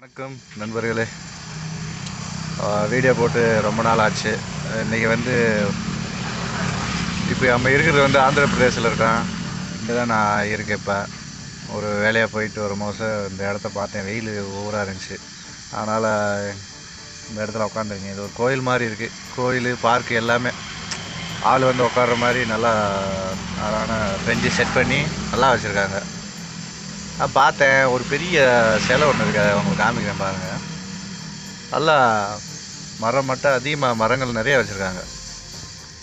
வணக்கம் நண்பர்களே. வீடியோ போட்டு ரொம்ப நாள் ஆச்சு. இன்றைக்கி இப்போ நம்ம இருக்கிறது ஆந்திர பிரதேசில் இருக்கோம். இங்கே தான் நான் இருக்கேன். இப்போ ஒரு வேலையாக போயிட்டு ஒரு மாதம் இந்த இடத்த பார்த்தேன். வெயில் ஓவராக இருந்துச்சு. அதனால் இந்த இடத்துல உட்காந்துருக்கேன். இது ஒரு கோயில் மாதிரி இருக்குது. கோயில் பார்க்கு எல்லாமே ஆள் உட்கார்ற மாதிரி நல்லா அழகான பெஞ்சு செட் பண்ணி நல்லா வச்சுருக்காங்க. பார்த்தேன் ஒரு பெரிய சிலை ஒன்று இருக்குது. அதை உங்களுக்கு காமிக்கிறேன் பாருங்கள். நல்லா மரம் மட்டும் அதிகமாக மரங்கள் நிறைய வச்சுருக்காங்க.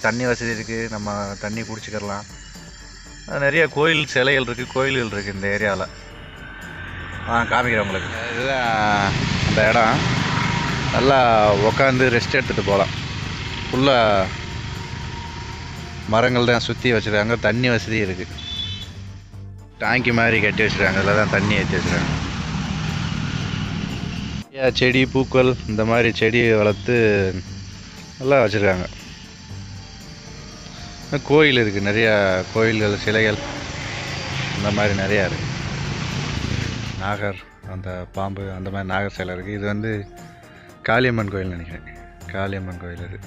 தண்ணி வசதி இருக்குது. நம்ம தண்ணி குடிச்சிக்கிடலாம். நிறைய கோயில் சிலைகள் இருக்குது, கோயில்கள் இருக்குது இந்த ஏரியாவில். காமிக்கிறேன் உங்களுக்கு. இதுதான் அந்த இடம். நல்லா உக்காந்து ரெஸ்ட் எடுத்துகிட்டு போகலாம். ஃபுல்லாக மரங்கள் தான் சுற்றி வச்சுருக்காங்க. தண்ணி வசதி இருக்குது. டேங்கி மாதிரி கட்டி வச்சுருக்காங்க. அதில் தான் தண்ணி ஏற்றி வச்சுருக்காங்க. செடி பூக்கள் இந்த மாதிரி செடி வளர்த்து நல்லா வச்சுருக்காங்க. கோயில் இருக்குது. நிறையா கோயில்கள் சிலைகள் இந்த மாதிரி நிறையா இருக்குது. நாகர் அந்த பாம்பு அந்த மாதிரி நாகர் சிலை இருக்குது. இது காளியம்மன் கோயில் நினைக்கிறேன். காளியம்மன் கோயில் இது.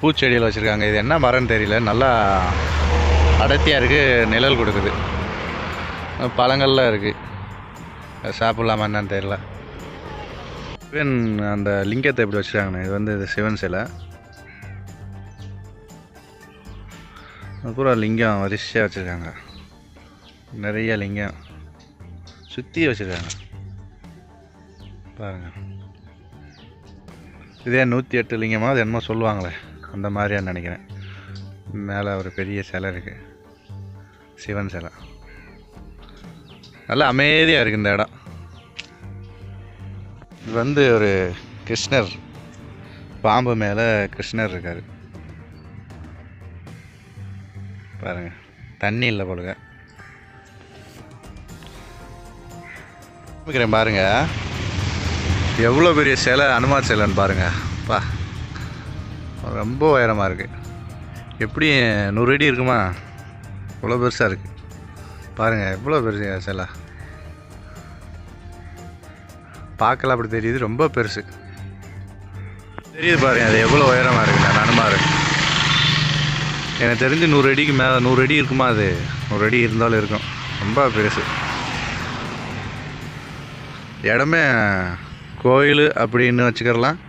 பூச்செடிகள் வச்சுருக்காங்க. இது என்ன மரம்னு தெரியல. நல்லா அடர்த்தியாக இருக்குது. நிழல் கொடுக்குது. பழங்கள்லாம் இருக்குது. சாப்பிட்லாமா என்னன்னு தெரியல. சிவன் அந்த லிங்கத்தை எப்படி வச்சுருக்காங்கண்ணே. இது சிவன் சிலை. பூரா லிங்கம் வரிசையாக வச்சுருக்காங்க. நிறைய லிங்கம் சுற்றி வச்சுருக்காங்க பாருங்கள். இதே 108 லிங்கமாக அது என்னமோ சொல்லுவாங்களே அந்த மாதிரியான்னு நினைக்கிறேன். மேலே ஒரு பெரிய சிலை இருக்குது. சிவன் சிலை. நல்லா அமைதியாக இருக்குது இந்த இடம். இது ஒரு கிருஷ்ணர் பாம்பு மேலே கிருஷ்ணர் இருக்கார் பாருங்கள். தண்ணி இல்லை போலுங்க. காமிக்கிறேன் பாருங்கள். எவ்வளோ பெரிய சிலை, அனுமார் சிலைன்னு பாருங்கள். ரொம்ப உயரமாக இருக்குது. எப்படி 100 அடி இருக்குமா? இவ்வளோ பெருசாக இருக்குது பாருங்கள். எவ்வளோ பெருசு சிலை. பார்க்கலாம் அப்படி தெரியுது. ரொம்ப பெருசு தெரியுது பாருங்கள். அது எவ்வளோ உயரமாக இருக்குண்ணா அனுமார். எனக்கு தெரிஞ்சு 100 அடிக்கு மேலே 100 அடி இருக்குமா? அது 100 அடி இருந்தாலும் இருக்கும். ரொம்ப பெருசு. இடமே கோயில் அப்படின்னு வச்சுக்கிறலாம்.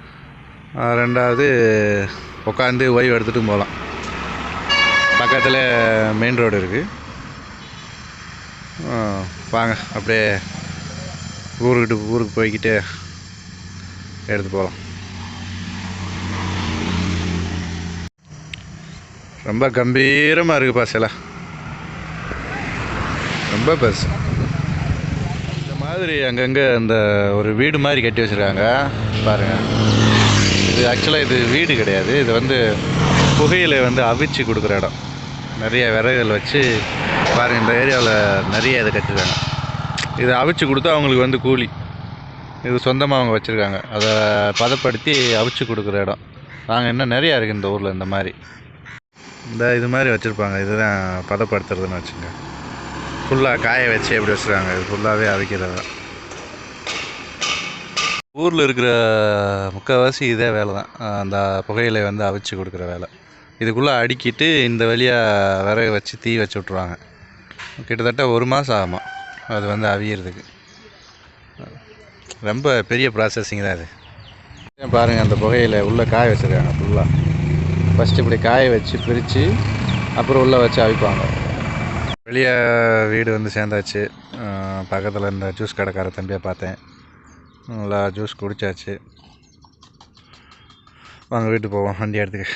ரெண்டாவது உட்காந்து ஓய்வு எடுத்துகிட்டு போகலாம். பக்கத்தில் மெயின் ரோடு இருக்குது. வாங்க அப்படியே ஊருக்கு போய்கிட்டு எடுத்து போகலாம். ரொம்ப கம்பீரமாக இருக்குப்பா சிலை. ரொம்ப பெருசு. இந்த மாதிரி அங்கங்கே அந்த ஒரு வீடு மாதிரி கட்டி வச்சுருக்காங்க பாருங்கள். இது ஆக்சுவலாக இது வீடு கிடையாது. இது புகையிலை அவிச்சு கொடுக்குற இடம். நிறைய விறகுகள் வச்சு பாருங்கள். இந்த ஏரியாவில் நிறைய இதை கட்டிருக்காங்க. இதை அவிச்சு கொடுத்தா அவங்களுக்கு கூலி. இது சொந்தமாக அவங்க வச்சுருக்காங்க. அதை பதப்படுத்தி அவிச்சு கொடுக்குற இடம். நாங்கள் இன்னும் நிறையா இருக்குது இந்த ஊரில். இந்த மாதிரி இது மாதிரி வச்சுருப்பாங்க. இதுதான் பதப்படுத்துறதுன்னு வச்சுங்க. ஃபுல்லாக காய வச்சு எப்படி வச்சுருக்காங்க. இது ஃபுல்லாகவே அவிக்கிறது தான். ஊரில் இருக்கிற முக்கால்வாசி இதே வேலை தான். அந்த புகையிலை அவிச்சு கொடுக்குற வேலை. இதுக்குள்ளே அடுக்கிட்டு இந்த வழியாக விறகு வச்சு தீ வச்சு விட்ருவாங்க. கிட்டத்தட்ட 1 மாதம் ஆகுமா அது அவியறதுக்கு. ரொம்ப பெரிய ப்ராசஸிங் தான் அது. பாருங்கள். அந்த புகையில உள்ளே காய வச்சுருக்காங்க ஃபுல்லாக. ஃபஸ்ட்டு இப்படி காய வச்சு பிரித்து அப்புறம் உள்ளே வச்சு அவிப்பாங்க. வெளியே வீடு சேர்ந்தாச்சு. பக்கத்தில் இந்த ஜூஸ் கடைக்கார தம்பியை பார்த்தேன். நல்லா ஜூஸ் குடித்தாச்சு. வாங்க வீட்டுக்கு போவோம் வண்டி எடுத்துக்க.